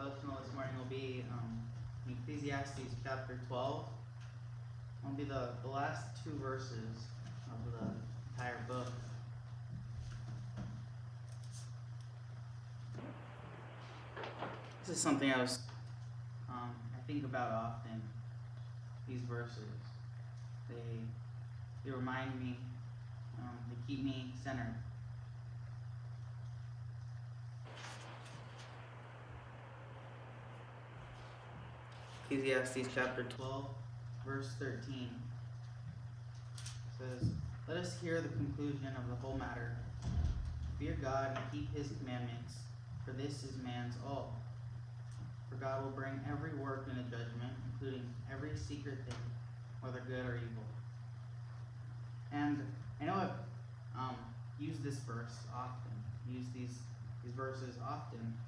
devotional this morning will be in Ecclesiastes chapter 12. It'll be the last two verses of the entire book. This is something I think about often. These verses, they remind me, they keep me centered. Ecclesiastes chapter 12, verse 13 says, "Let us hear the conclusion of the whole matter. Fear God and keep his commandments, for this is man's all. For God will bring every work into judgment, including every secret thing, whether good or evil." And I know I've used this verse often, used these verses often.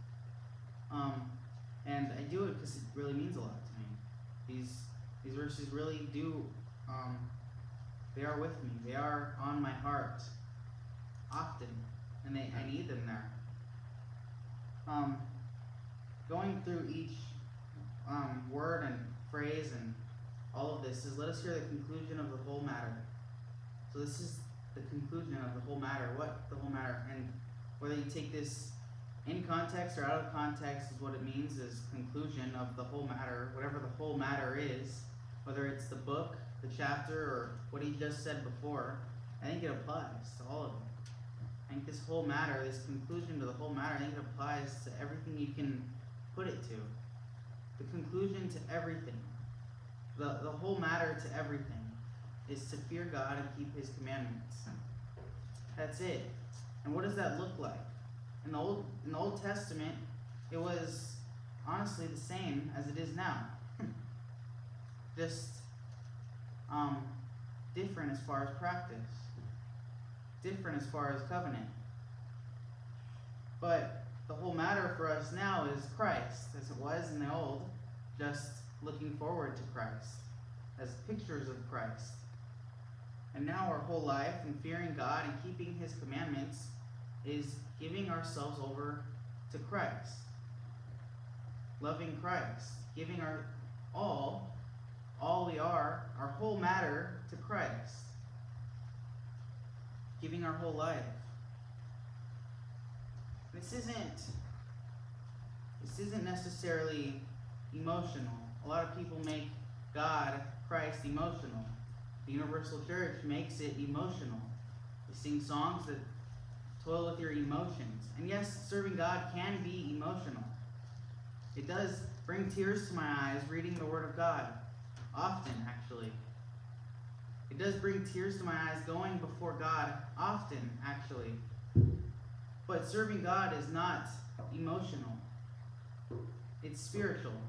And I do it because it really means a lot to me. These verses really do, they are with me. They are on my heart often, and I need them there. Going through each word and phrase and all of this is, let us hear the conclusion of the whole matter. So this is the conclusion of the whole matter. What the whole matter, and whether you take this in context or out of context, is what it means is conclusion of the whole matter, whatever the whole matter is, whether it's the book, the chapter, or what he just said before. I think it applies to all of it. I think this whole matter, this conclusion to the whole matter, I think it applies to everything you can put it to. The conclusion to everything, the whole matter to everything, is to fear God and keep his commandments. That's it. And what does that look like? In the Old Testament, it was honestly the same as it is now. Just different as far as practice, different as far as covenant. But the whole matter for us now is Christ, as it was in the old, just looking forward to Christ, as pictures of Christ. And now our whole life in fearing God and keeping his commandments is giving ourselves over to Christ, loving Christ, giving our all we are, our whole matter to Christ, giving our whole life. This isn't necessarily emotional. A lot of people make God, Christ, emotional. The Universal Church makes it emotional. They sing songs that toil with your emotions. And yes, serving God can be emotional. It does bring tears to my eyes reading the Word of God. Often, actually. It does bring tears to my eyes going before God. Often, actually. But serving God is not emotional. It's spiritual.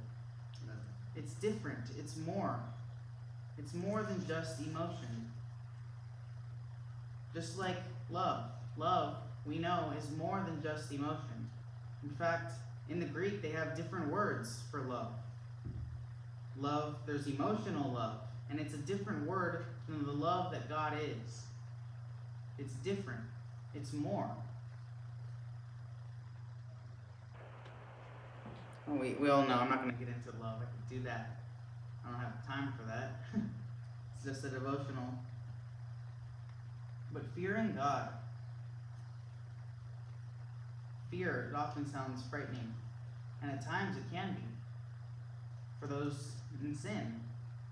It's different. It's more. It's more than just emotion. Just like love. Love, we know, is more than just emotion. In fact, in the Greek, they have different words for love. Love, there's emotional love, and it's a different word than the love that God is. It's different. It's more. Well, we all know I'm not going to get into love. I could do that. I don't have time for that. It's just a devotional. But fearing God, fear, it often sounds frightening, and at times it can be. For those in sin,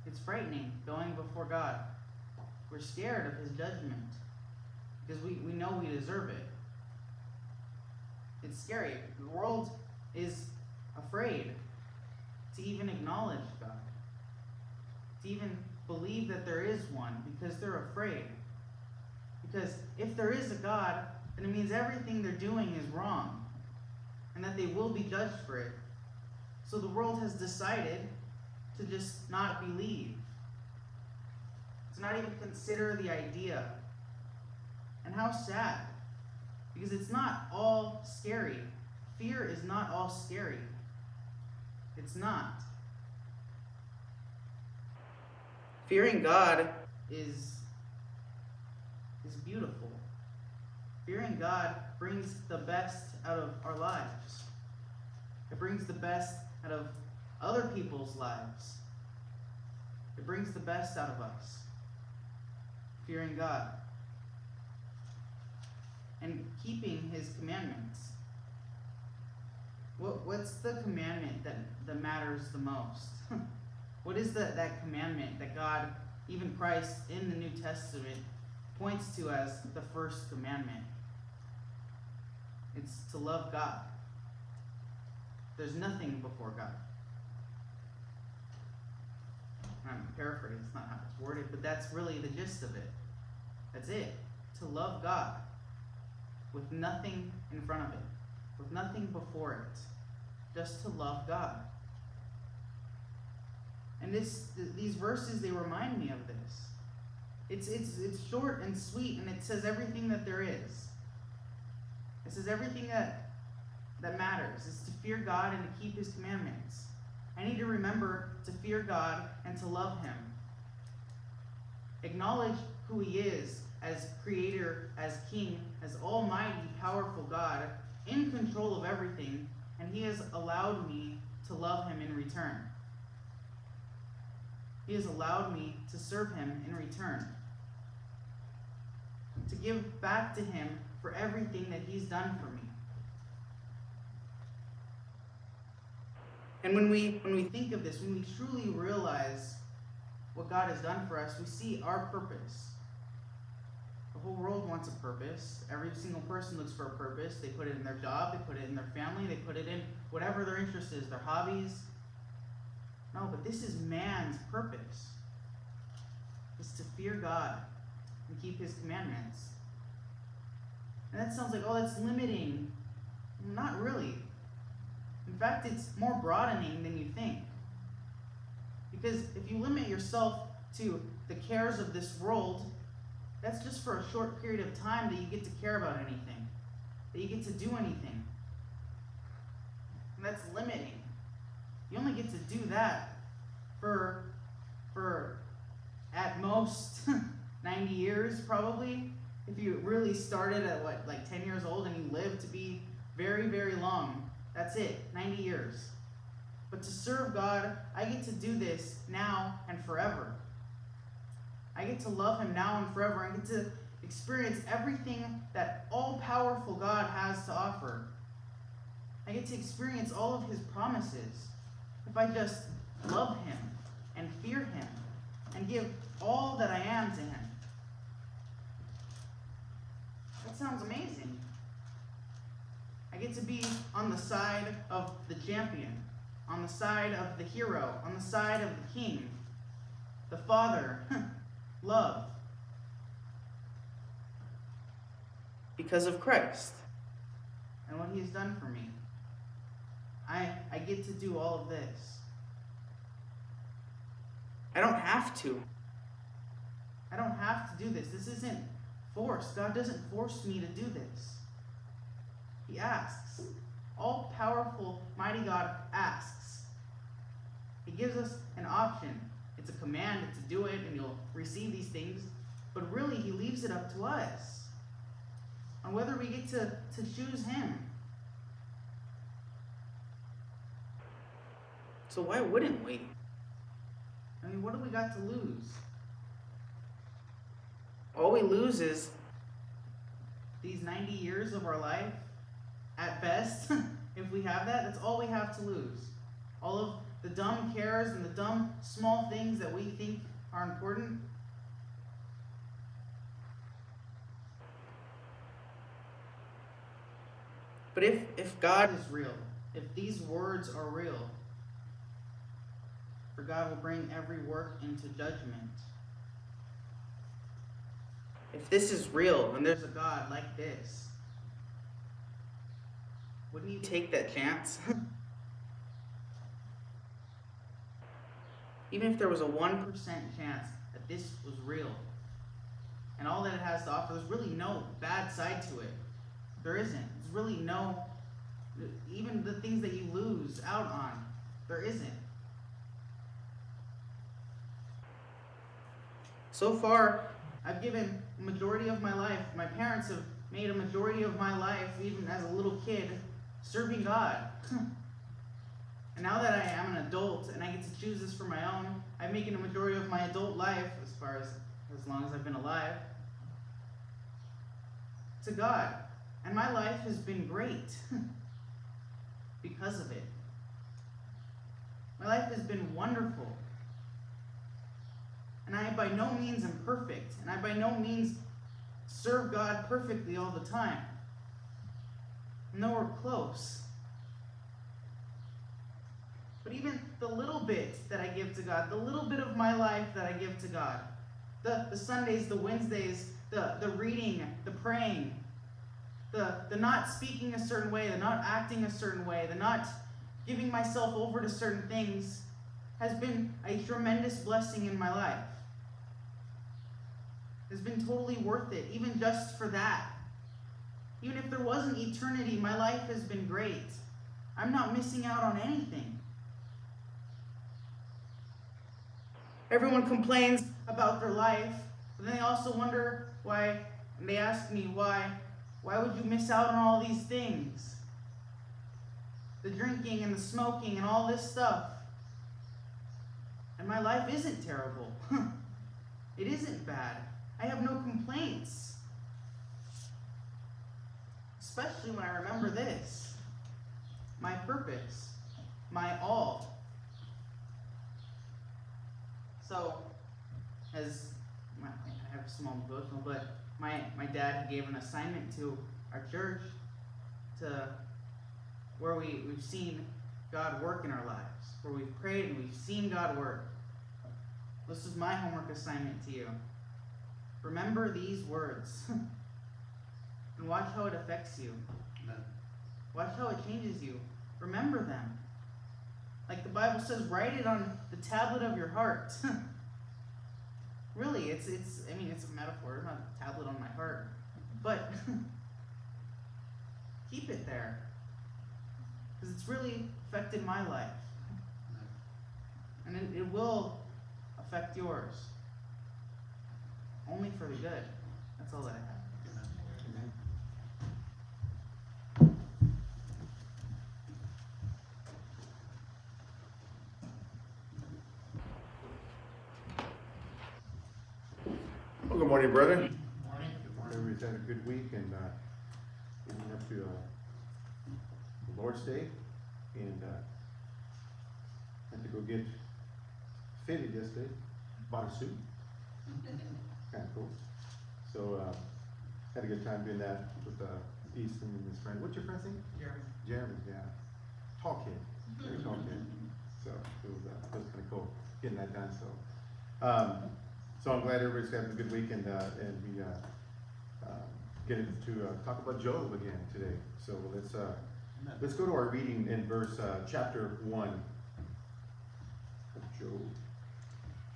it's frightening going before God. We're scared of his judgment because we know we deserve it. It's scary. The world is afraid to even acknowledge God, to even believe that there is one, because they're afraid. Because if there is a God, then it means everything they're doing is wrong, and that they will be judged for it. So the world has decided to just not believe, to not even consider the idea. And how sad, because it's not all scary. Fear is not all scary. It's not. Fearing God is beautiful. Fearing God brings the best out of our lives. If brings the best out of other people's lives. It brings the best out of us. Fearing God. And keeping his commandments. What's the commandment that matters the most? What is that commandment that God, even Christ in the New Testament, points to as the first commandment? It's to love God. There's nothing before God. I'm paraphrasing, it's not how it's worded, but that's really the gist of it. That's it. To love God with nothing in front of it, with nothing before it. Just to love God. And these verses, they remind me of this. It's short and sweet, and it says everything that there is. It says everything that matters is to fear God and to keep his commandments. I need to remember to fear God and to love him. Acknowledge who he is as creator, as king, as almighty, powerful God, in control of everything, and he has allowed me to love him in return. He has allowed me to serve him in return. To give back to him for everything that he's done for me. And when we think of this, when we truly realize what God has done for us, we see our purpose. The whole world wants a purpose. Every single person looks for a purpose. They put it in their job, they put it in their family, they put it in whatever their interest is, their hobbies. No, but this is man's purpose. It's to fear God and keep his commandments. And that sounds like, oh, that's limiting. Not really. In fact, it's more broadening than you think. Because if you limit yourself to the cares of this world, that's just for a short period of time that you get to care about anything, that you get to do anything. And that's limiting. You only get to do that for at most 90 years, probably. If you really started at like 10 years old and you live to be very, very long, that's it, 90 years. But to serve God, I get to do this now and forever. I get to love him now and forever. I get to experience everything that all-powerful God has to offer. I get to experience all of his promises if I just love him and fear him and give all that I am to him. That sounds amazing. I get to be on the side of the champion, on the side of the hero, on the side of the king, the Father, love. Because of Christ and what he has done for me. I get to do all of this. I don't have to. I don't have to do this. This isn't forced. God doesn't force me to do this. He asks. All-powerful, mighty God asks. He gives us an option. It's a command to do it, and you'll receive these things. But really, he leaves it up to us on whether we get to choose him. So why wouldn't we? I mean, what do we got to lose? All we lose is these 90 years of our life, at best. If we have that, that's all we have to lose. All of the dumb cares and the dumb small things that we think are important. But if God is real, if these words are real, for God will bring every work into judgment. If this is real, and there's a God like this, wouldn't you take that chance? Even if there was a 1% chance that this was real, and all that it has to offer, there's really no bad side to it. There isn't. There's really no, even the things that you lose out on, there isn't. So far, I've given a majority of my life, my parents have made a majority of my life, even as a little kid, serving God. And now that I am an adult and I get to choose this for my own, I'm making a majority of my adult life, as long as I've been alive, to God. And my life has been great because of it. My life has been wonderful. And I by no means am perfect. And I by no means serve God perfectly all the time. Nowhere close. But even the little bit that I give to God, the little bit of my life that I give to God, the Sundays, the Wednesdays, the reading, the praying, the not speaking a certain way, the not acting a certain way, the not giving myself over to certain things, has been a tremendous blessing in my life. It's been totally worth it, even just for that. Even if there wasn't eternity, my life has been great. I'm not missing out on anything. Everyone complains about their life, but then they also wonder why, and they ask me why would you miss out on all these things? The drinking and the smoking and all this stuff. And my life isn't terrible. It isn't bad. I have no complaints. Especially when I remember this. My purpose. My all. So, I have a small devotional, but my dad gave an assignment to our church to where we've seen God work in our lives, where we've prayed and we've seen God work. This is my homework assignment to you. Remember these words and watch how it affects you. Amen. Watch how it changes you. Remember them. Like the Bible says, write it on the tablet of your heart. Really, it's a metaphor, not a tablet on my heart. But keep it there. Because it's really affected my life. And it will affect yours. Only for the good. That's all that I have. Amen. Well, good morning, brethren. Morning. Good morning. Everybody's had a good week and getting up to the Lord's Day, and had to go get fitted yesterday. Bought a suit. Kind of cool. So had a good time doing that with Easton and his friend. What's your friend's name? Jeremy. Yeah. Tall kid. Very tall kid. So it was kind of cool getting that done. So I'm glad everybody's having a good week, and we get to talk about Job again today. So let's go to our reading in chapter 1 of Job.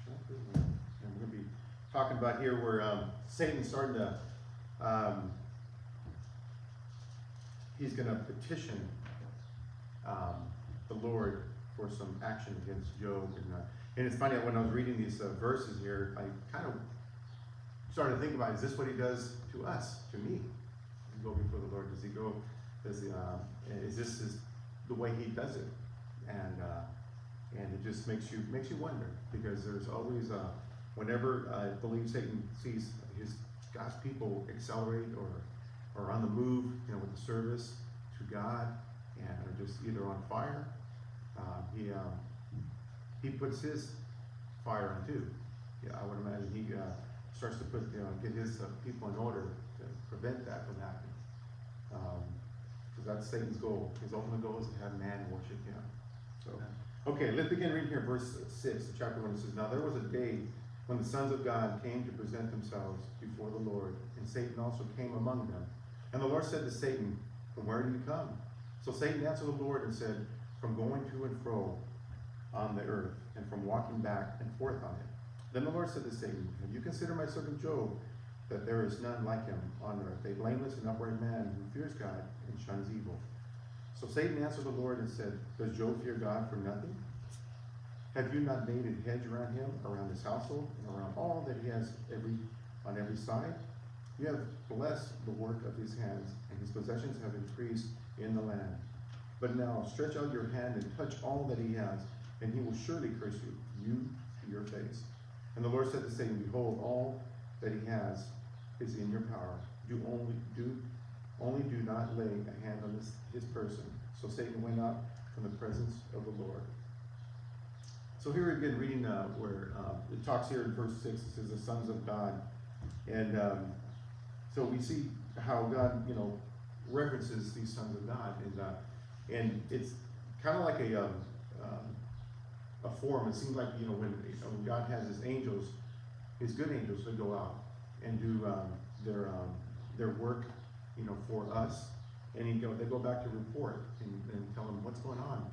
Chapter 1. And we're going to be talking about here where Satan's starting to, he's going to petition the Lord for some action against Job. And it's funny, when I was reading these verses here, I kind of started to think about, is this what he does to us, to me? Does he go before the Lord? Is this the way he does it? And it just makes you wonder, because there's always, whenever I believe Satan sees God's people accelerate or on the move, with the service to God, and are just either on fire, he puts his fire on too. Yeah, I would imagine he starts to get his people in order to prevent that from happening. Because that's Satan's goal. His ultimate goal is to have man worship him. So, okay, let's begin reading here, verse 6 of chapter 1. It says, "Now there was a day when the sons of God came to present themselves before the Lord, and Satan also came among them. And the Lord said to Satan, 'From where do you come?' So Satan answered the Lord and said, 'From going to and fro on the earth, and from walking back and forth on it.' Then the Lord said to Satan, 'Have you considered my servant Job, that there is none like him on earth, a blameless and upright man who fears God and shuns evil?' So Satan answered the Lord and said, 'Does Job fear God for nothing? Have you not made a hedge around him, around his household, and around all that he has on every side? You have blessed the work of his hands, and his possessions have increased in the land. But now stretch out your hand and touch all that he has, and he will surely curse you to your face. And the Lord said to Satan, behold, all that he has is in your power. Only do not lay a hand on his person. So Satan went out from the presence of the Lord. So here we've been reading where it talks here in verse 6, it says the sons of God. And so we see how God, references these sons of God. And it's kind of like a form. It seems like, when God has his angels, his good angels, they go out and do their work, for us. And they go back to report and tell them what's going on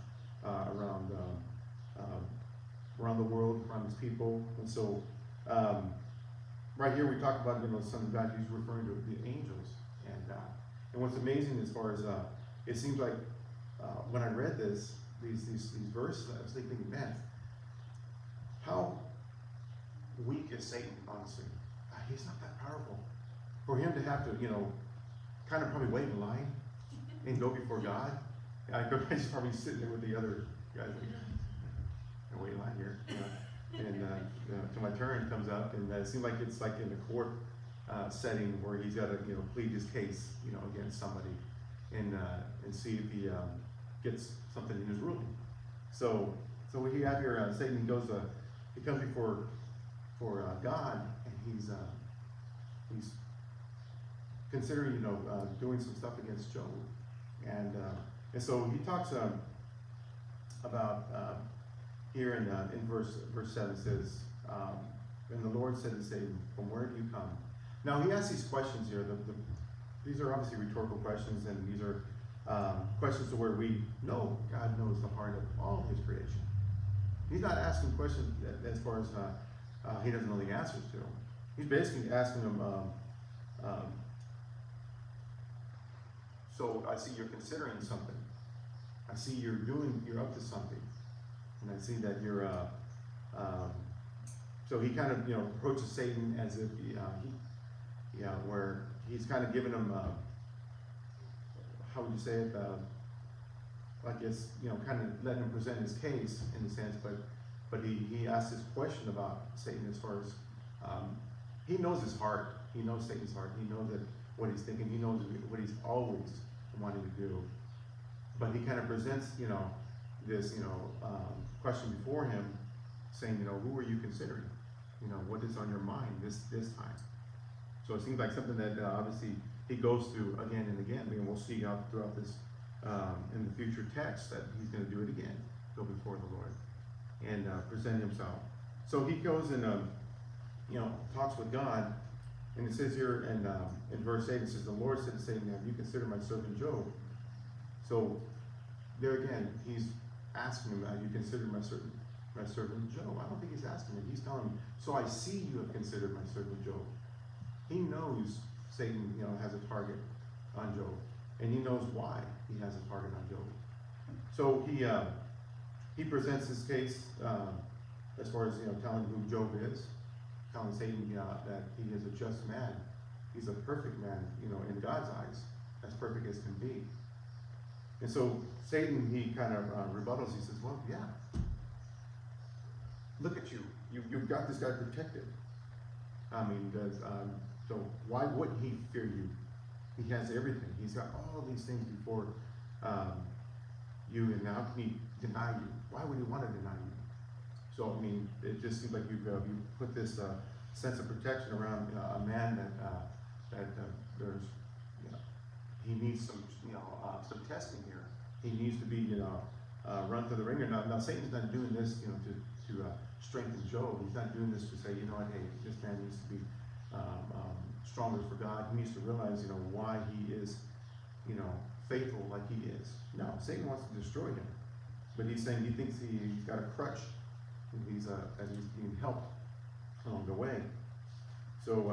around the world, around his people. And so right here we talk about, the Son of God. He's referring to the angels. And what's amazing as far as it seems like when I read these verses, I was thinking, man, how weak is Satan, honestly? He's not that powerful. For him to have to, kind of probably wait in line and go before God. He's probably sitting there with the other guys, like, wait in line here. And till my turn comes up, and it seems like it's like in a court setting where he's got to, plead his case, against somebody, and see if he gets something in his ruling. So what you have here, Satan he comes before God, and he's considering, doing some stuff against Job, and so he talks about here in verse 7 says, and the Lord said to Satan, from where do you come? Now he asks these questions here. These are obviously rhetorical questions, and these are questions to where we know God knows the heart of all his creation. He's not asking questions as far as he doesn't know the answers to them. He's basically asking them, so I see you're considering something. I see you're up to something. And I see that you're, so he kind of, approaches Satan as if, where he's kind of giving him, how would you say it, I guess, kind of letting him present his case in a sense, but he asks this question about Satan as far as, he knows his heart. He knows Satan's heart. He knows that what he's thinking. He knows what he's always wanting to do. But he kind of presents, this, question before him, saying, who are you considering? What is on your mind this time? So it seems like something that obviously he goes through again and again. We'll see out throughout this in the future text that he's going to do it again, go before the Lord and present himself. So he goes and talks with God, and it says here in verse 8, it says, the Lord said to Satan, have you considered my servant Job? So there again, he's asking him, have you considered my servant Job? I don't think he's asking him. He's telling him, so I see you have considered my servant Job. He knows Satan, has a target on Job, and he knows why he has a target on Job. So he presents his case as far as telling who Job is, telling Satan that he is a just man. He's a perfect man, in God's eyes, as perfect as can be. And so Satan, he kind of rebuttals. He says, well, yeah, look at you. You've got this guy protected. I mean, so why wouldn't he fear you? He has everything. He's got all these things before you, and how can he deny you? Why would he want to deny you? So, I mean, it just seems like you put this sense of protection around a man that there's, he needs some testing here. He needs to be, run through the ringer. Now Satan's not doing this, to strengthen Job. He's not doing this to say, hey, this man needs to be stronger for God. He needs to realize, why he is, faithful like he is. No, Satan wants to destroy him, but he's saying he thinks he's got a crutch, and he's being helped along the way. So,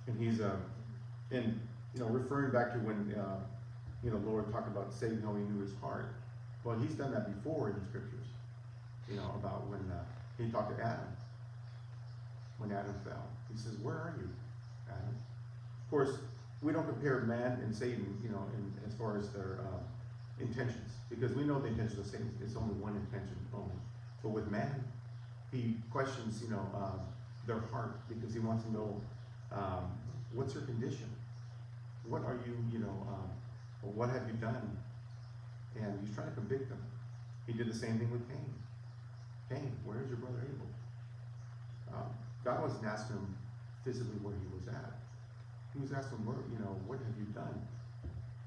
and he's referring back to when Lord talked about Satan, how he knew his heart. Well, he's done that before in the scriptures. About when he talked to Adam. When Adam fell, he says, "Where are you, Adam?" Of course, we don't compare man and Satan, as far as their intentions, because we know the intentions of Satan. It's only one intention only. But with man, he questions, their heart, because he wants to know, what's your condition? What are you, or what have you done? And he's trying to convict them. He did the same thing with Cain. Cain, where is your brother Abel? God wasn't asking him physically where he was at. He was asking him, what have you done?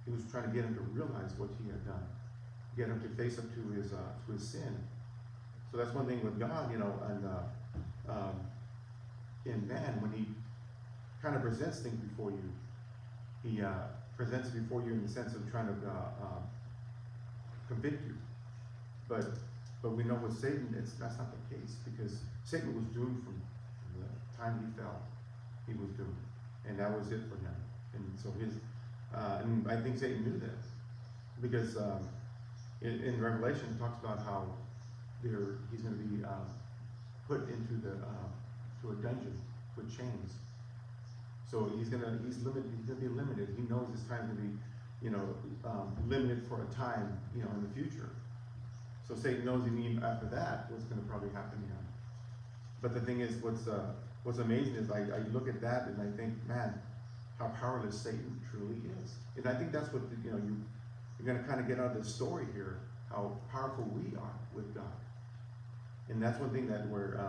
He was trying to get him to realize what he had done, get him to face up to his sin. So that's one thing with God, and in man, when he kind of presents things before you, he presents it before you in the sense of trying to convict you. But we know with Satan, that's not the case, because Satan was doomed from the time he fell. He was doomed, and that was it for him. And so and I think Satan knew this, because in Revelation it talks about how he's going to be put into to a dungeon with chains. So he's limited. He's going to be limited. He knows his time to be, limited for a time, in the future. So Satan knows even after that what's going to probably happen to him. But the thing is, what's amazing is I look at that and I think, man, how powerless Satan truly is. And I think that's what you're going to kind of get out of this story here, how powerful we are with God. And that's one thing that where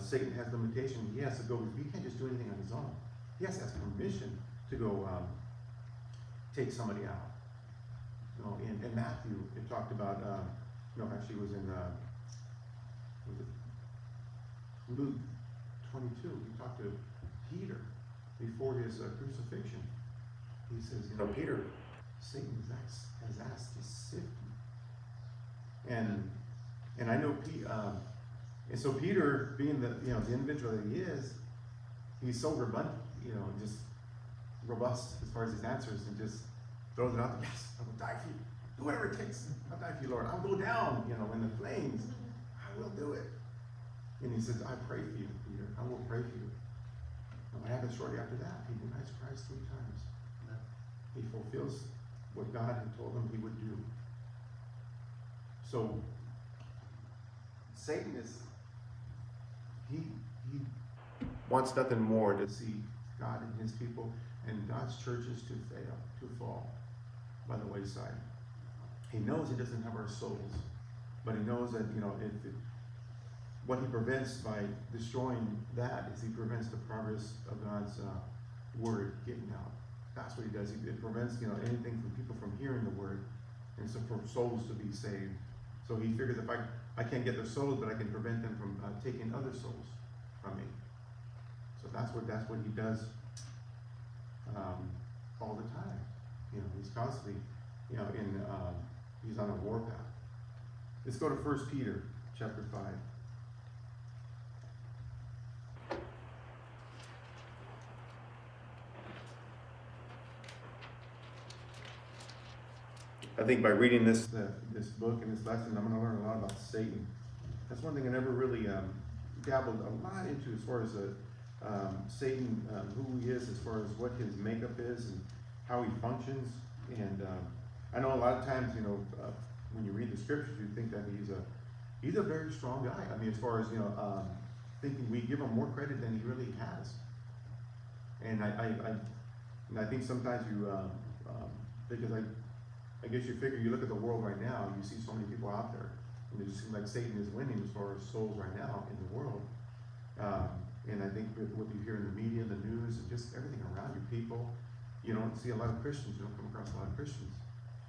Satan has limitation. He has to go. He can't just do anything on his own. He has to ask permission to go take somebody out. In Matthew, it talked about. Actually, it was in Luke 22. He talked to Peter before his crucifixion. He says, Peter, Satan has asked to sift you. And I know and so Peter, being the the individual that he is, he's so just robust as far as his answers, and just throws it out there. Yes, I will die for you. Do whatever it takes. I'll die for you, Lord. I'll go down, in the flames. I will do it. And he says, I pray for you, Peter. I will pray for you. And what happens shortly after that? He denies Christ 3 times. He fulfills what God had told him he would do. So Satan he wants nothing more to see God and his people and God's churches to fail, to fall by the wayside. He knows he doesn't have our souls, but he knows that, what he prevents by destroying that is he prevents the progress of God's word getting out. That's what he does. It prevents, anything from people from hearing the word, and so for souls to be saved. So he figures if I can't get their souls, but I can prevent them from taking other souls from me. So that's what he does all the time. He's constantly, he's on a warpath. Let's go to 1 Peter chapter 5. I think by reading this book and this lesson, I'm going to learn a lot about Satan. That's one thing I never really dabbled a lot into, as far as Satan, who he is, as far as what his makeup is and how he functions. And I know a lot of times, when you read the scriptures, you think that he's a very strong guy. I mean, as far as thinking we give him more credit than he really has. And I think sometimes because I guess you figure, you look at the world right now, you see so many people out there, and it just seems like Satan is winning as far as souls right now in the world. And I think with what you hear in the media, the news, and just everything around you, people, you don't see a lot of Christians. You don't come across a lot of Christians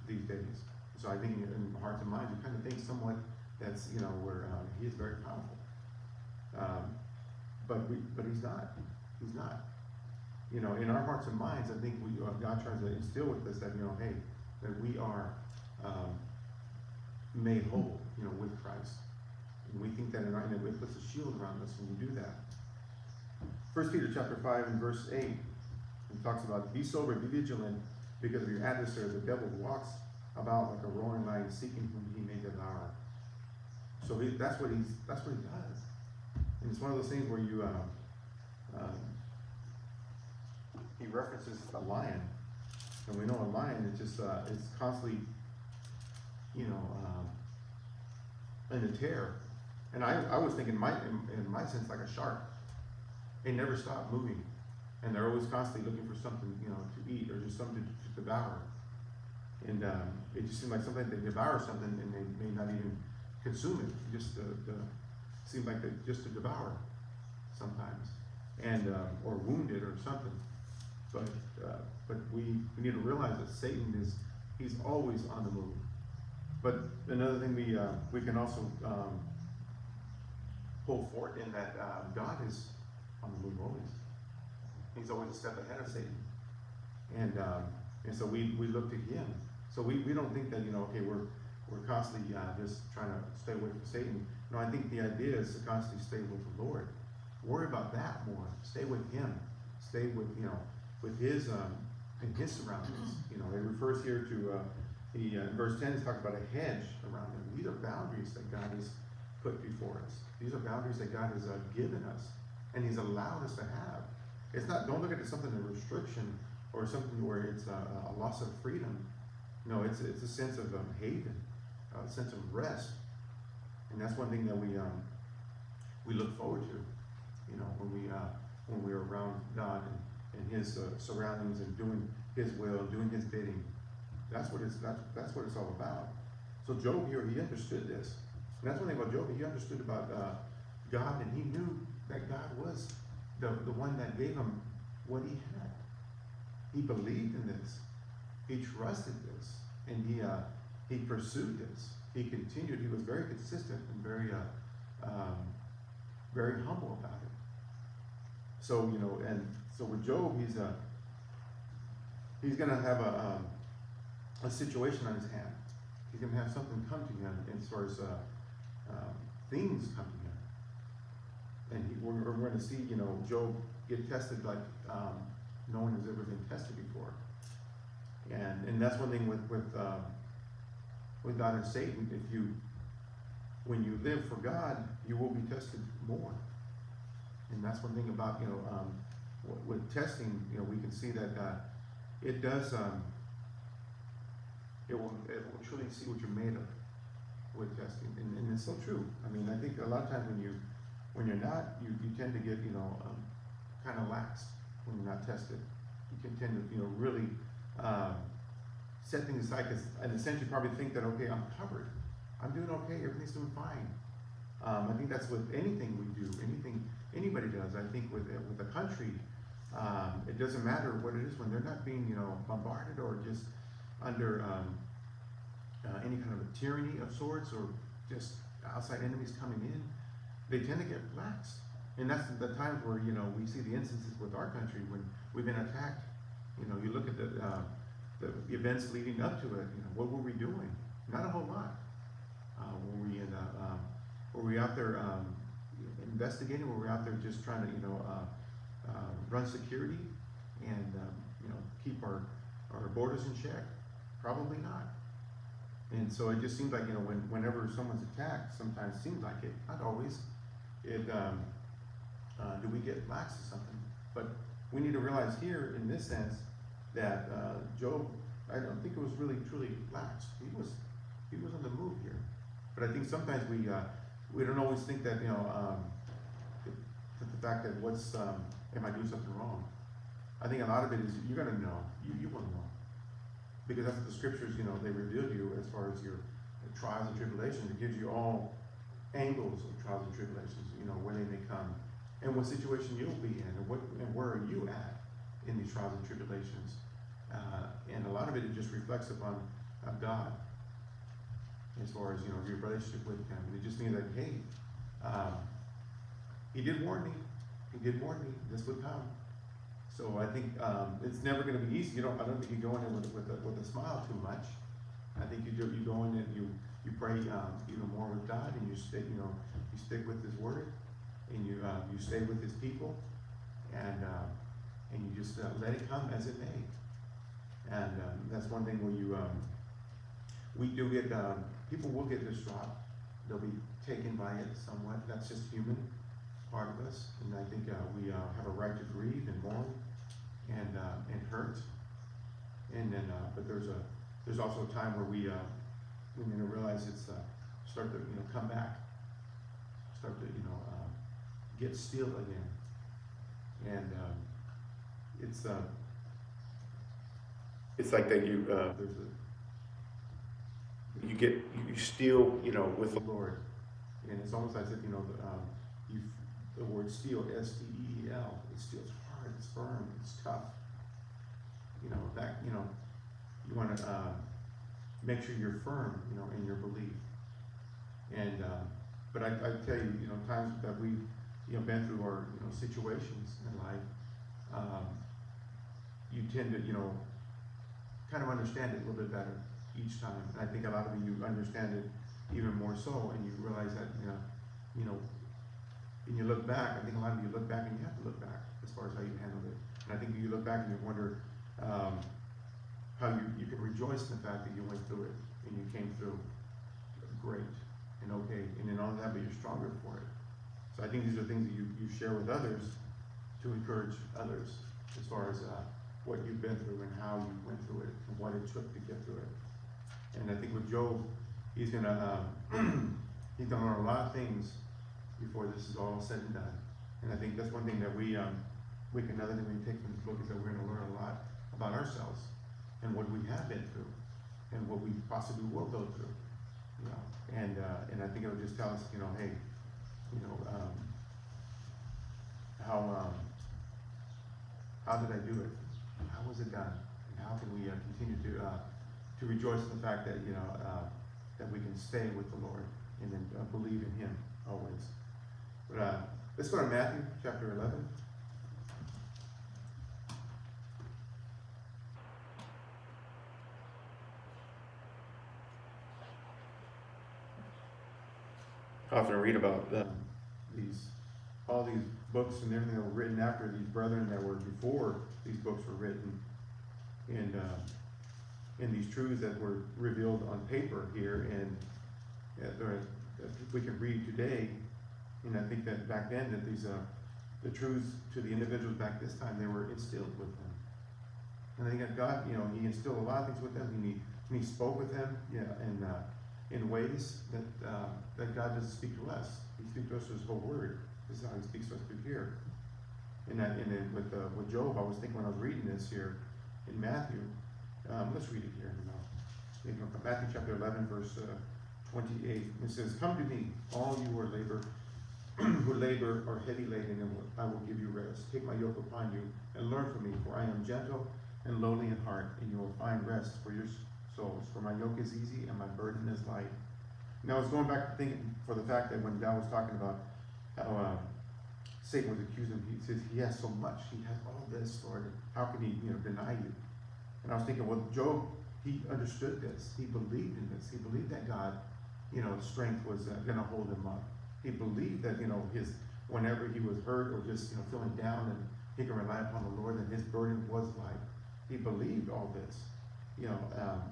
these days. So I think in hearts and minds, you kind of think somewhat that's, where he is very powerful. But he's not. He's not. In our hearts and minds, I think God tries to instill with us that, hey, that we are made whole, with Christ. And we think that it puts a shield around us when we do that. 1 Peter chapter 5 and verse 8, it talks about, be sober, be vigilant, because of your adversary, the devil walks about like a roaring lion, seeking whom he may devour. So that's what he does. And it's one of those things where he references a lion. And we know a lion, it's constantly you know, in a tear. And I was thinking in my sense like a shark. They never stop moving. And they're always constantly looking for something, you know, to eat or just something to devour. And it just seemed like sometimes they devour something and they may not even consume it, just seems like they just to devour sometimes, and or wound it or something. But we need to realize that Satan he's always on the move. But another thing we can also pull forth in that God is on the move always. He's always a step ahead of Satan, and so we look to Him. So we don't think that, you know, okay, we're constantly just trying to stay away from Satan. No, I think the idea is to constantly stay with the Lord. Worry about that more. Stay with Him. Stay with, you know, with His in His surroundings. You know, it refers here to in verse 10. It's talking about a hedge around them. These are boundaries that God has put before us. These are boundaries that God has given us, and He's allowed us to have. It's not. Don't look at it as something, a restriction or something where it's a loss of freedom. No, it's a sense of haven, a sense of rest, and that's one thing that we look forward to. You know, when we're around God and His surroundings and doing His will, doing His bidding. That's what it's all about. So Job here, he understood this, and that's one thing about Job. He understood about God, and he knew that God was the one that gave him what he had. He believed in this. He trusted this, and he pursued this. He continued. He was very consistent and very humble about it. So, you know, and so with Job, he's going to have a situation on his hand. He's going to have something come to him as far as things come to him, and we're going to see, you know, Job get tested like no one has ever been tested before. And that's one thing with God and Satan. When you live for God, you will be tested more. And that's one thing about, you know, with testing, you know, we can see that it does. It will truly see what you're made of with testing, and it's so true. I mean, I think a lot of times when you're not, you tend to get, you know, kind of lax when you're not tested. You can tend to, you know, really set things aside, because in a sense you probably think that, okay, I'm covered, I'm doing okay, everything's doing fine. I think that's with anything we do, anything anybody does. I think with a country, it doesn't matter what it is, when they're not being, you know, bombarded or just under any kind of a tyranny of sorts, or just outside enemies coming in, they tend to get lax. And that's the times where, you know, we see the instances with our country when we've been attacked. You know, you look at the events leading up to it. You know, what were we doing? Not a whole lot. Were we out there investigating? Were we out there just trying to, you know, run security and you know, keep our borders in check? Probably not. And so it just seems like, you know, whenever someone's attacked, sometimes it seems like it, not always. Do we get lax to something? But we need to realize here, in this sense, that Job, I don't think it was really truly lax. He was on the move here. But I think sometimes we don't always think that, you know, the fact that am I doing something wrong? I think a lot of it is you're gonna know. You will know, because that's what the scriptures, you know, they reveal to you as far as your trials and tribulations. It gives you all angles of trials and tribulations, you know, where they may come, and what situation you'll be in, and where are you at in these trials and tribulations. And a lot of it just reflects upon God, as far as, you know, your relationship with Him. And it just means that, hey, He did warn me. He did warn me this would come. So I think it's never going to be easy. I don't think you go in there with a smile too much. I think you go in and you pray, you know, more with God, and you stick with His Word, and you stay with His people, and you just let it come as it may. And that's one thing where we do get, people will get distraught. They'll be taken by it somewhat. That's just human, part of us. And I think we have a right to grieve and mourn and hurt. And then, but there's also a time where we need to start to, come back, start to, get still again. And it's like that you still, with the Lord. And it's almost as if, the word steel, S-T-E-E-L, it's still hard, it's firm, it's tough. You want to make sure you're firm, in your belief. And, but I tell you, times that we've, been through our, situations in life, you tend to, kind of understand it a little bit better each time. And I think a lot of you understand it even more so, and you realize that, and you look back. I think a lot of you look back, and you have to look back as far as how you handled it. And I think you look back and you wonder how you can rejoice in the fact that you went through it and you came through great and okay, and then all that, but you're stronger for it. So I think these are things that you share with others to encourage others as far as what you've been through and how you went through it and what it took to get through it. And I think with Job, he's gonna he's gonna learn a lot of things before this is all said and done. And I think that's one thing that we can, another thing we take from this book is that we're gonna learn a lot about ourselves and what we have been through and what we possibly will go through. And I think it'll just tell us, hey, how did I do it? How was it done? And how can we continue to rejoice in the fact that that we can stay with the Lord and then believe in Him always. But let's go to Matthew chapter 11. I often read about all these books and everything that were written after these brethren that were before these books were written, and these truths that were revealed on paper here, and that we can read today. And I think that back then that these the truths to the individuals back this time, they were instilled with them. And I think that God, He instilled a lot of things with them. And he spoke with them, and in ways that God doesn't speak to us. He speaks to us through His whole Word. This is how He speaks to us through here. And then with Job, I was thinking when I was reading this here in Matthew. Let's read it here. Matthew chapter 11, verse 28. It says, "Come to me, all you who labor or heavy laden, and I will give you rest. Take my yoke upon you and learn from me, for I am gentle and lowly in heart, and you will find rest for your souls. For my yoke is easy and my burden is light." Now I was going back to thinking for the fact that when God was talking about how Satan was accusing him, he says he has so much, he has all this, Lord, how can he deny you? And I was thinking, well, Job, he understood this. He believed in this. He believed that God, strength was going to hold him up. He believed that, whenever he was hurt or just, feeling down, and he can rely upon the Lord, and his burden was light. He believed all this.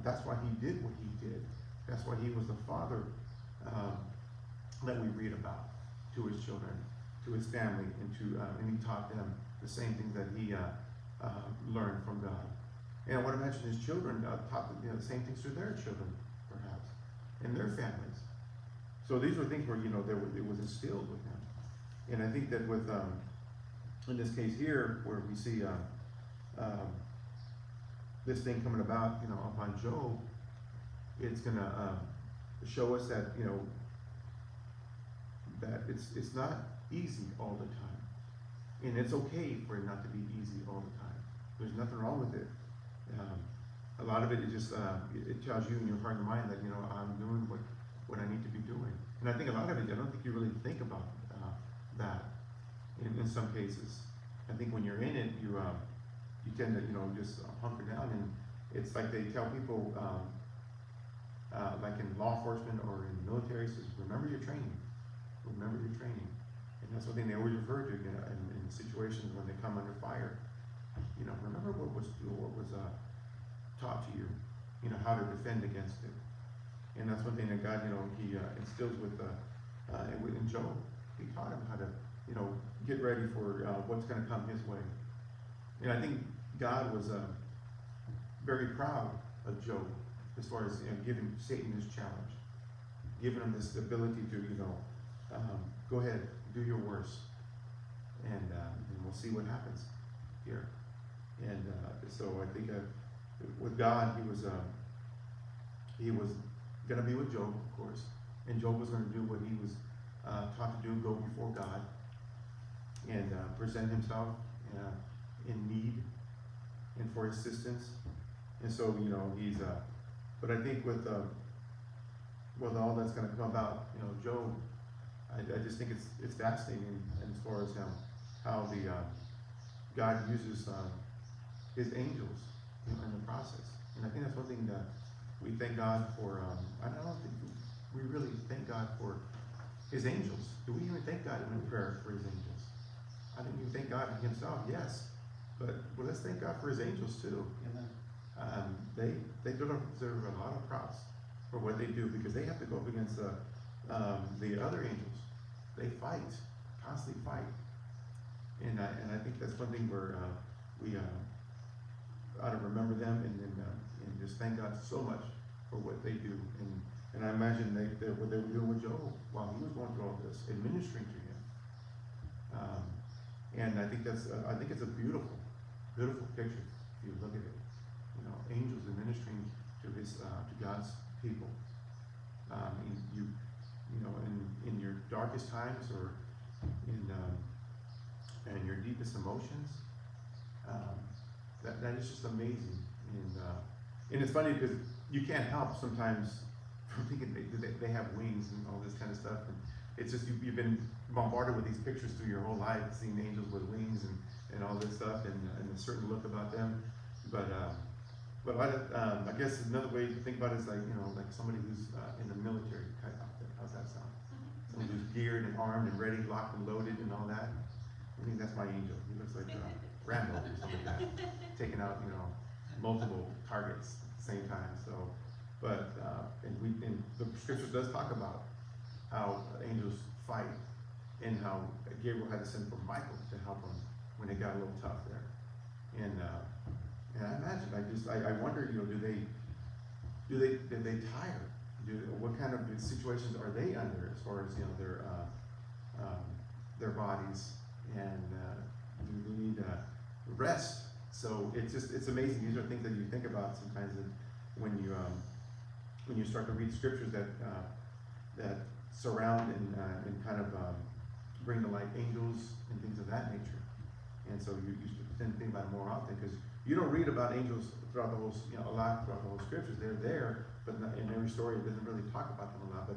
That's why he did what he did. That's why he was the father that we read about to his children, to his family, and he taught them the same things that he learned from God. And I would imagine his children taught the same things to their children, perhaps, and their families. So these were things where it was instilled with him. And I think that with in this case here, where we see this thing coming about, upon Job, it's gonna show us that that it's not easy all the time, and it's okay for it not to be easy all the time. There's nothing wrong with it. A lot of it is just it tells you in your heart and mind that I'm doing what I need to be doing. And I think a lot of it, I don't think you really think about that in some cases. I think when you're in it, you tend to just hunker down, and it's like they tell people like in law enforcement or in the military, says remember your training. Remember your training. And that's one thing they always refer to in situations when they come under fire. Remember what was taught to you, how to defend against it. And that's one thing that God, he instills in Job. He taught him how to, get ready for what's going to come his way. And I think God was very proud of Job as far as giving Satan this challenge. giving them this ability to, go ahead, do your worst, and we'll see what happens here. And so I think with God, he was going to be with Job, of course, and Job was going to do what he was taught to do: go before God and present himself in need and for assistance. And so, he's. But I think with all that's going to come about, Job, I just think it's fascinating as far as how the God uses His angels in the process. And I think that's one thing that we thank God for. I don't think we really thank God for His angels. Do we even thank God in prayer for His angels? I think you thank God Himself, yes, but let's thank God for His angels too. Amen. They deserve a lot of props for what they do, because they have to go up against the other angels. They fight, constantly fight, and I think that's one thing where we ought to remember them and just thank God so much for what they do. And I imagine what they were doing with Job while he was going through all this, administering to him. And I think it's a beautiful, beautiful picture if you look at it. Angels administering to God's people. In your darkest times, or in your deepest emotions, that is just amazing. And it's funny because you can't help sometimes from thinking they have wings and all this kind of stuff. And it's just you've been bombarded with these pictures through your whole life, seeing angels with wings and all this stuff, and a certain look about them. But I guess another way to think about it is like somebody who's in the military kind of outfit. How's that sound? Somebody who's geared and armed and ready, locked and loaded and all that. I think that's my angel. He looks like Rambo or something like that, taking out multiple targets at the same time. So, but and the scriptures does talk about how angels fight, and how Gabriel had to send for Michael to help him when it got a little tough there. And I imagine, I wonder, do they tire? What kind of situations are they under as far as their bodies, and do they need rest? So it's amazing. These are things that you think about sometimes when you start to read scriptures that surround and kind of bring to light angels and things of that nature. And so you tend to think about it more often, because you don't read about angels throughout the whole, a lot throughout the whole scriptures. They're there, but not, in every story it doesn't really talk about them a lot. But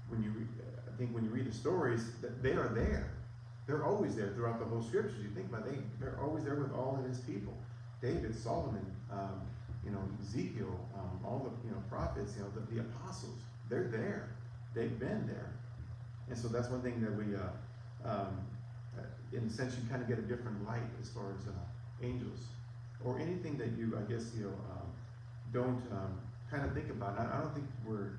when you read, I think when you read the stories, they are there. They're always there throughout the whole scriptures. You think about it, they're always there with all of His people. David, Solomon, Ezekiel, all the prophets, the apostles. They're there. They've been there. And so that's one thing that we, in a sense, you kind of get a different light as far as angels, or anything that you, I guess, don't kind of think about. I don't think we're.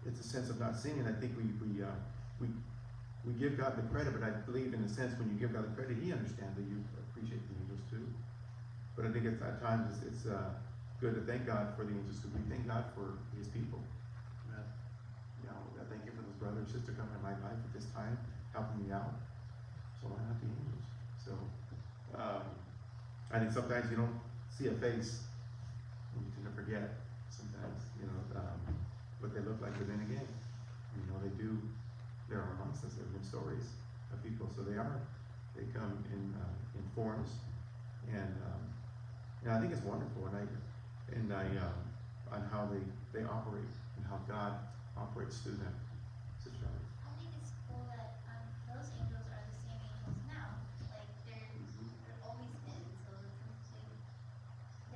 It's a sense of not seeing it. I think we give God the credit, but I believe in a sense when you give God the credit, He understands that you appreciate the angels too. But I think at times it's good to thank God for the angels, because we thank God for His people. I thank you for this brother or sister coming in my life at this time, helping me out. So why not the angels? So I think sometimes you don't see a face, and you tend to forget sometimes, what they look like. But then again, there are amongst us. There have been stories of people, so they come in forms, and I think it's wonderful, and on how they operate and how God operates through them. Sister Ellie. I think it's cool that those angels are the same angels now. Like they're always been. So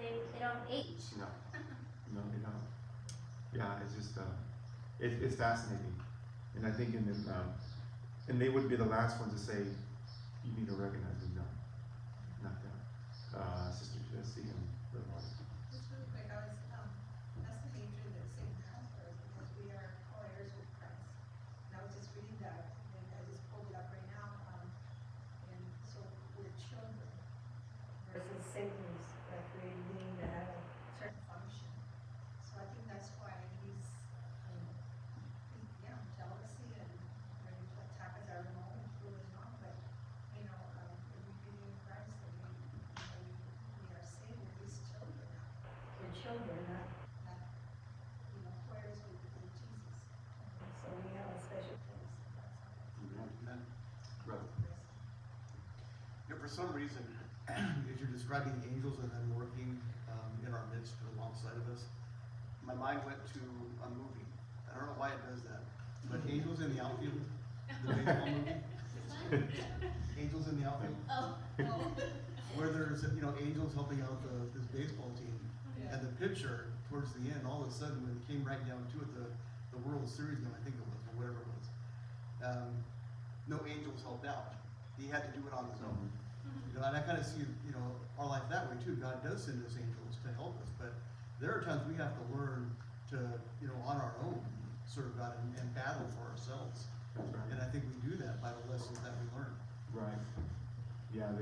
they don't age. No, they don't. Yeah, it's just it's fascinating, and I think and they would be the last ones to say you need to recognize them. No, not them. Sister Jessie and Brother Mark. Just really quick, that's the nature that Satan has for us, because we are co-heirs with Christ. And I was just reading that, and I just pulled it up right now, and so we're children. Versus Satan is creating being to have a certain function. So I think that's why he's children, not, you know, co-heirs with Jesus. So we have a special place. Amen. Brother. Yeah, for some reason, as you're describing angels and them working in our midst alongside of us, my mind went to a movie. I don't know why it does that, but Angels in the Outfield, the baseball movie. Angels in the Outfield, Oh. where there's, you know, angels helping out this baseball team. And the pitcher, towards the end, all of a sudden, when it came right down to it, the World Series game, I think it was, or whatever it was, no angels helped out. He had to do it on his own. You know, and I kind of see, you know, our life that way too. God does send us angels to help us, but there are times we have to learn to, you know, on our own, serve God and battle for ourselves. That's right. And I think we do that by the lessons that we learn. Right. Yeah,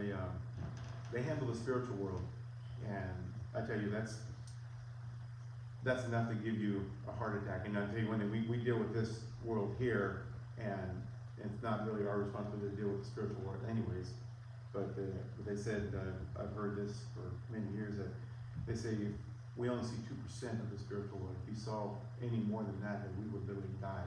they handle the spiritual world, and I tell you, that's enough to give you a heart attack. And I tell you, when we deal with this world here, and it's not really our responsibility to deal with the spiritual world anyways. But they said, I've heard this for many years, that they say we only see 2% of the spiritual world. If we saw any more than that, then we would literally die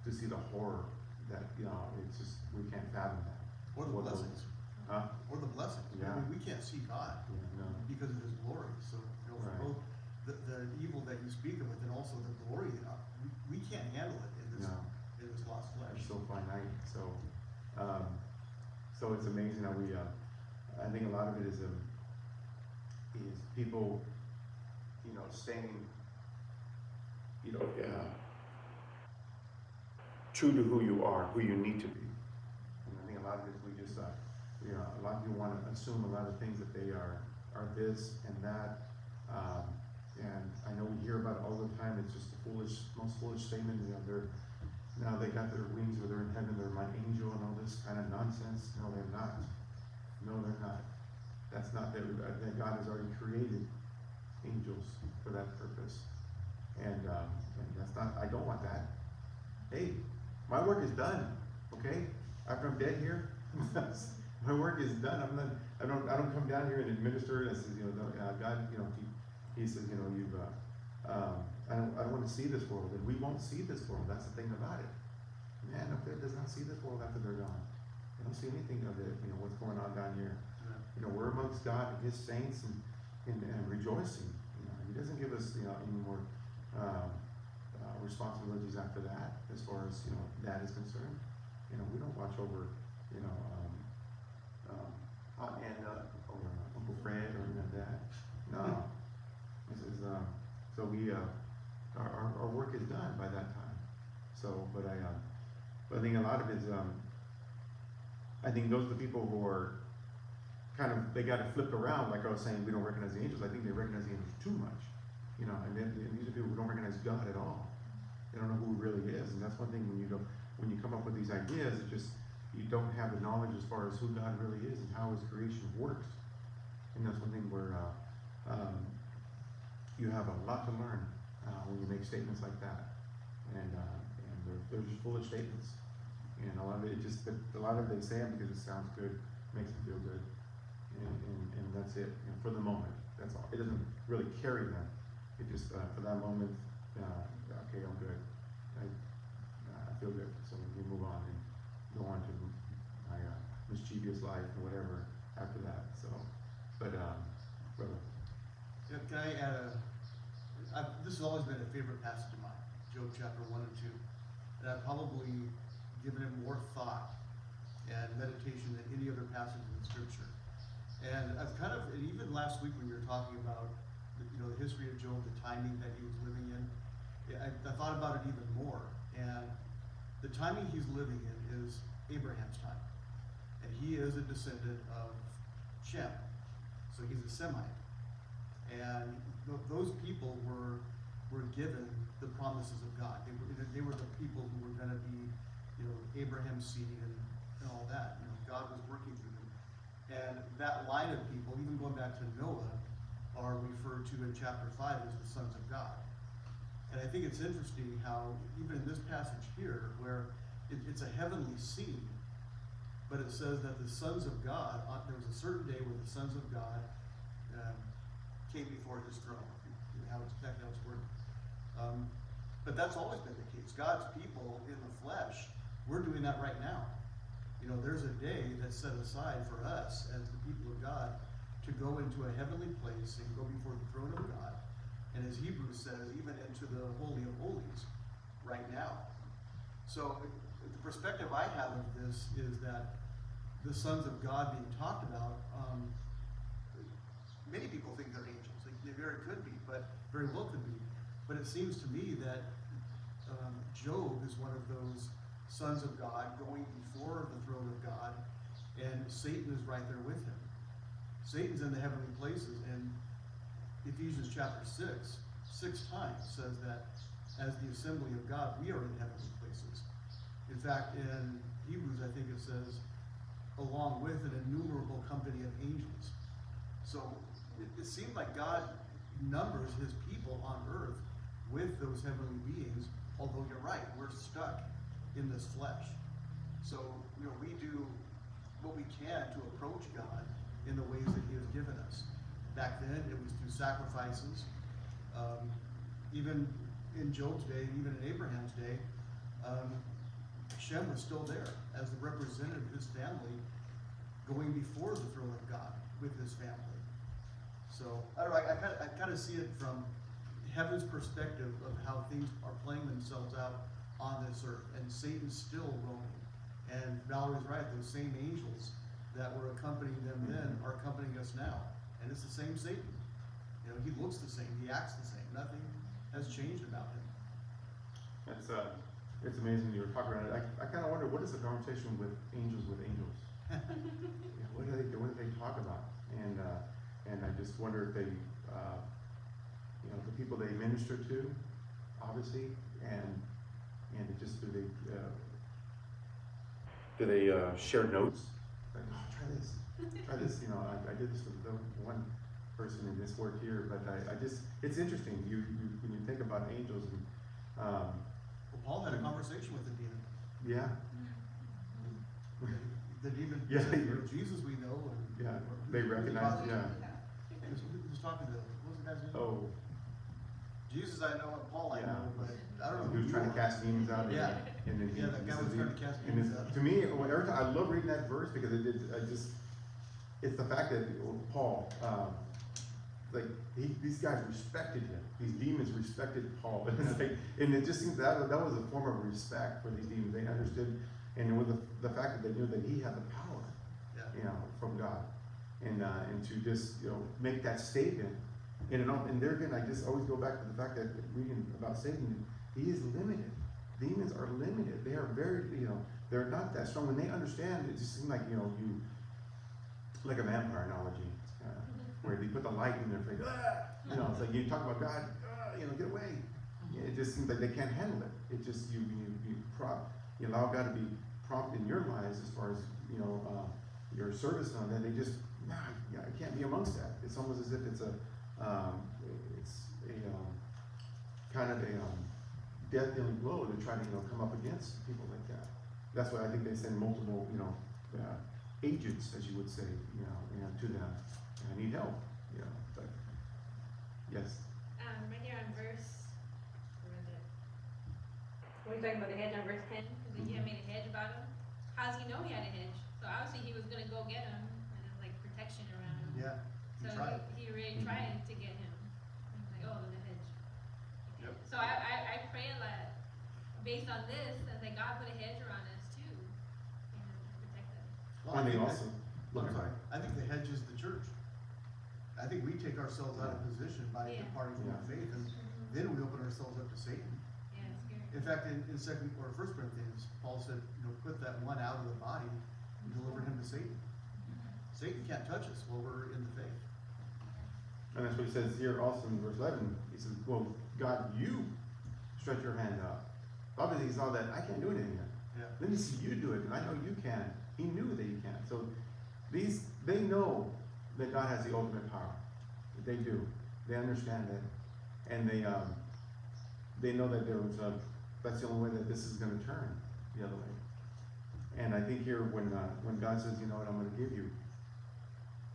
to see the horror that, you know, it's just, we can't fathom that. Or the blessings. Huh? Or the blessings. Yeah. I mean, we can't see God Yeah, no. because of His glory. So, you know, Right. for both the evil that you speak of, but then also the glory, we can't handle it in this, No. in this lost flesh. It's so finite. So it's amazing how we, I think a lot of it is people, you know, staying, you know, true to who you are, who you need to be. And I think a lot of it is we just, you know, a lot of people want to assume a lot of things that they are this and that. And I know we hear about it all the time. It's just the most foolish statement. You know, now they got their wings, or they're in heaven, they're my angel, and all this kind of nonsense. No, they're not. No, they're not. That's not that God has already created angels for that purpose. And that's not, I don't want that. Hey, my work is done, okay? After I'm dead here, my work is done. I don't come down here and administer and I says, you know, God, you know, he says, you know, I don't want to see this world, and we won't see this world. That's the thing about it. Man up there does not see this world after they're gone. They don't see anything of it, you know, what's going on down here. Yeah. You know, we're amongst God and His saints and rejoicing. You know, He doesn't give us, you know, any more responsibilities after that, as far as, you know, that is concerned. You know, we don't watch over, you know, Aunt Anna or Uncle Fred or any of that. No. This is so we our work is done by that time. So, but I think a lot of it is I think those are the people who are kind of, they got it flipped around. Like I was saying, we don't recognize the angels. I think they recognize the angels too much, you know. And then these are people who don't recognize God at all. They don't know who He really is, and that's one thing when you come up with these ideas, it just, you don't have the knowledge as far as who God really is and how His creation works. And that's one thing where you have a lot to learn when you make statements like that, and they're just foolish statements. And a lot of it they say them because it sounds good, makes them feel good, and that's it. You know, for the moment, that's all. It doesn't really carry them. It just for that moment, okay, I'm good. I feel good. So we move on and go on to my mischievous life or whatever after that. So, but brother. Yeah, can I add this has always been a favorite passage of mine, Job chapter 1 and 2. And I've probably given it more thought and meditation than any other passage in the scripture. And I've kind of, and even last week when you were talking about the history of Job, the timing that he was living in, I thought about it even more. And the timing he's living in is Abraham's time. And he is a descendant of Shem. So he's a Semite. And those people were given the promises of God. They were the people who were going to be, Abraham's seed and all that. God was working through them. And that line of people, even going back to Noah, are referred to in chapter 5 as the sons of God. And I think it's interesting how, even in this passage here, where it's a heavenly scene, but it says that the sons of God, there was a certain day where the sons of God came before His throne, exactly how it's worded. But that's always been the case. God's people in the flesh, we're doing that right now. You know, there's a day that's set aside for us as the people of God to go into a heavenly place and go before the throne of God. And as Hebrews says, even into the Holy of Holies right now. So the perspective I have of this is that the sons of God being talked about, many people think they're angels. They very could be, but very well could be. But it seems to me that Job is one of those sons of God going before the throne of God, and Satan is right there with him. Satan's in the heavenly places, and Ephesians chapter 6 times says that as the assembly of God, we are in heavenly places. In fact, in Hebrews, I think it says, along with an innumerable company of angels. So it seems like God numbers his people on earth with those heavenly beings, although you're right, we're stuck in this flesh. So, you know, we do what we can to approach God in the ways that he has given us. Back then, it was through sacrifices. Even in Job's day, even in Abraham's day, Shem was still there as the representative of his family, going before the throne of God with his family. So, I don't know, I kind of see it from heaven's perspective of how things are playing themselves out on this earth, and Satan's still roaming. And Valerie's right, those same angels that were accompanying them then are accompanying us now. And it's the same Satan. You know, he looks the same, he acts the same. Nothing has changed about him. It's amazing you were talking about it. I kind of wonder, what is the conversation with angels Yeah, what do they talk about? And I just wonder if they, you know, the people they minister to, obviously, and it just, do they share notes? Like, oh, try this, you know, I did this with the one person in this work here, but I just, it's interesting, you when you think about angels, and, Well, Paul had a conversation with the demon. yeah. The demon Yeah, said, you're- Jesus we know. And, Yeah, they recognize, yeah. He was talking to, what was the guy's name? Oh, Jesus I know and Paul I Yeah. know, but I don't know. he was who trying you to are. cast demons out. Yeah. And then Yeah, that guy was trying to cast and demons out. to me, every time, I love reading that verse because it's the fact that Paul, like, these guys respected him. These demons respected Paul. And it's like, and it just seems that was a form of respect for these demons. They understood, and with the fact that they knew that he had the power, Yeah. you know, from God. And to just, you know, make that statement. And there again, I just always go back to the fact that reading about Satan, he is limited. Demons are limited. They are very, you know, they're not that strong. When they understand, it just seems like, you know, like a vampire analogy, where they put the light in their face. You know, it's like you talk about God, you know, get away. It just seems like they can't handle it. It just, you allow God to be prompt in your lives as far as, you know, your service on that. They just, I can't be amongst that. It's almost as if it's a kind of a death-dealing blow to try to, you know, come up against people like that. That's why I think they send multiple, you know, agents, as you would say, you know, to them. I need help, you know. But yes. Right here on verse, where is it? When you're talking about the hedge on verse 10, because then you had made a hedge about him. How does he know he had a hedge? So obviously he was gonna go get him, and it was like protection around him. Yeah. He So tried. he really tried to get him. He was like, oh, there's a hedge. Yep. So I pray a lot based on this, that God put a hedge around us too, and protect us. Well, I think that- also, I'm sorry. I think the hedge is the church. I think we take ourselves out of position by Yeah. departing from our faith, and then we open ourselves up to Satan. Yeah, it's scary. In fact, in 2nd or 1 Corinthians, Paul said, you know, put that one out of the body and deliver him to Satan. Satan can't touch us while we're in the faith. and that's what he says here also in verse 11. He says, well, God, you stretch your hand out. Obviously he saw that I can't do anything here. Yeah. Let me see you do it, and I know you can. He knew that you can. So they know that God has the ultimate power. They do. They understand that, and they know that that's the only way that this is going to turn the other way. And I think here when God says, you know what, I'm going to give you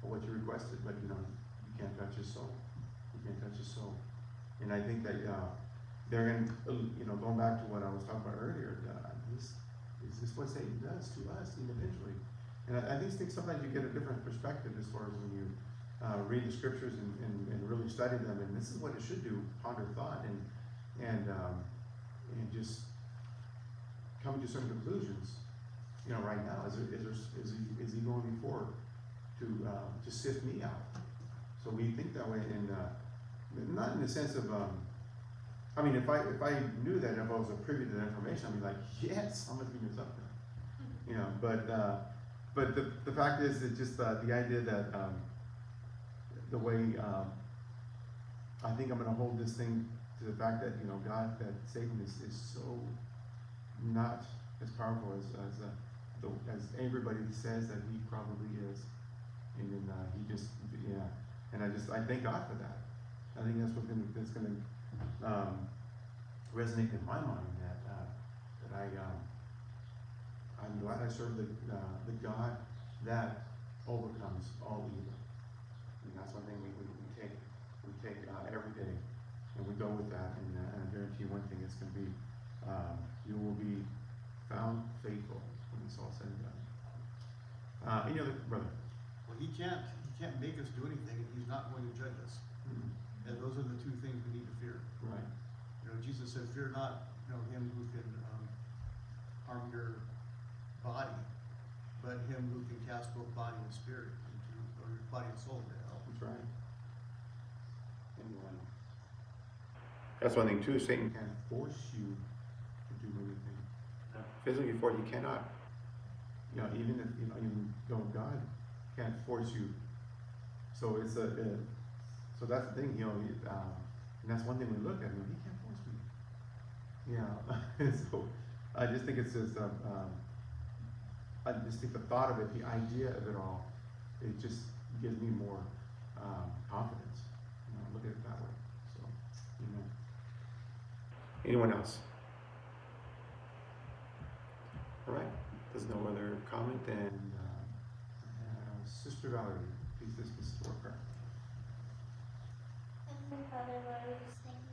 what you requested, but you know you can't touch his soul. You can't touch his soul. And I think that, they're in, going back to what I was talking about earlier, is this what Satan does to us individually? And I just think sometimes you get a different perspective as far as when you read the scriptures and really study them, and this is what it should do, ponder thought, and just come to certain conclusions. Right now, is he going before to sift me out? So we think that way, and not in the sense of, I mean, if I knew that, if I was privy to that information, I'd be like, yes, I'm gonna do something. But the fact is, it's just the idea that the way I think I'm gonna hold this thing to the fact that God, that Satan is so not as powerful as everybody says that he probably is, and then I thank God for that. I think that's gonna resonate in my mind, that I'm glad I serve the God that overcomes all evil, and that's one thing we take every day, and we go with that, and I guarantee you one thing, it's going to be you will be found faithful when it's all said and done. Any other brother? Well, he can't make us do anything, and he's not going to judge us. Mm-hmm. And those are the two things we need to fear. Right. Jesus said, fear not, him who can harm your body, but him who can cast both body and spirit or your body and soul into hell. That's right. Anyone. That's one thing too. Satan can't force you to do anything. Physically, for you cannot. Even if even though God can't force you. So it's so that's the thing. And that's one thing we look at. He can't force me. So I just think it's just. I just think the thought of it, the idea of it all, it just gives me more confidence. Look at it that way. So, anyone else? All right. There's no other comment, and Sister Valerie, please dismiss the prayer. Heavenly Father, Lord, we just thank